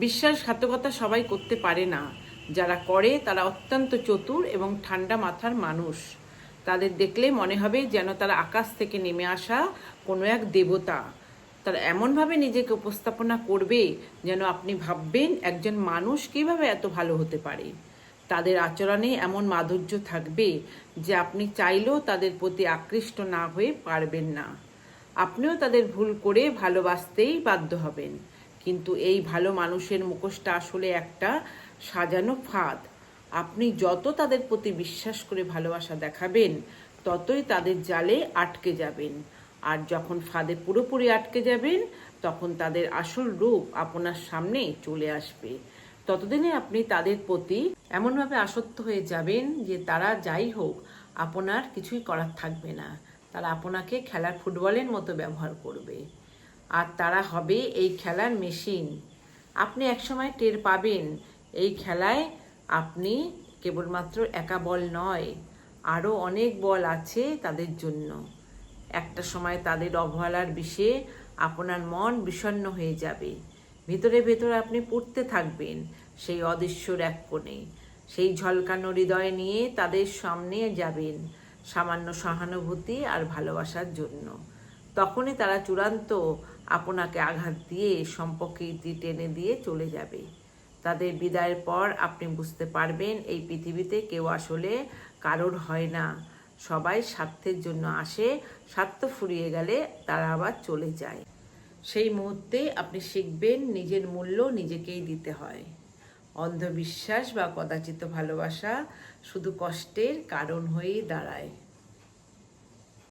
বিশ্বাসঘাতকতা সবাই করতে পারে না, যারা করে তারা অত্যন্ত চতুর এবং ঠান্ডা মাথার মানুষ। তাদের দেখলে মনে হবে যেন তারা আকাশ থেকে নেমে আসা কোনো এক দেবতা। তারা এমনভাবে নিজেকে উপস্থাপনা করবে যেন আপনি ভাববেন একজন মানুষ কিভাবে এত ভালো হতে পারে। তাদের আচরণে এমন মাধুর্য থাকবে যে আপনি চাইলেও তাদের প্রতি আকৃষ্ট না হয়ে পারবেন না। আপনিও তাদের ভুল করে ভালোবাসতেই বাধ্য হবেন, কিন্তু এই ভালো মানুষের মুখোশটা আসলে একটা সাজানো ফাঁদ। আপনি যত তাদের প্রতি বিশ্বাস করে ভালোবাসা দেখাবেন, ততই তাদের জালে আটকে যাবেন। আর যখন ফাঁদে পুরোপুরি আটকে যাবেন, তখন তাদের আসল রূপ আপনার সামনে চলে আসবে। ততদিনে আপনি তাদের প্রতি এমনভাবে আসক্ত হয়ে যাবেন যে তারা যাই হোক, আপনার কিছুই করার থাকবে না। তারা আপনাকে খেলার ফুটবলের মতো ব্যবহার করবে, আর তারা হবে এই খেলার মেশিন। আপনি একসময় টের পাবেন এই খেলায় আপনি কেবলমাত্র একা বল নয়, আরও অনেক বল আছে তাদের জন্য। একটা সময় তাদের অবহেলার বিষে আপনার মন বিষণ্ণ হয়ে যাবে। ভিতরে ভেতরে আপনি পড়তে থাকবেন সেই অদৃশ্যর এক কোণে। সেই ঝলকানো হৃদয় নিয়ে তাদের সামনে যাবেন সামান্য সহানুভূতি আর ভালোবাসার জন্য। তখনই তারা চূড়ান্ত আপনাকে আঘাত দিয়ে সম্পর্কে ইতি টেনে দিয়ে চলে যাবে। তাদের বিদায়ের পর আপনি বুঝতে পারবেন এই পৃথিবীতে কেউ আসলে কারোর হয় না। সবাই স্বার্থের জন্য আসে, স্বার্থ ফুরিয়ে গেলে তারা আবার চলে যায়। সেই মুহূর্তে আপনি শিখবেন নিজের মূল্য নিজেকেই দিতে হয়। অন্ধবিশ্বাস বা কদাচিৎ ভালোবাসা শুধু কষ্টের কারণ হয়েই দাঁড়ায়।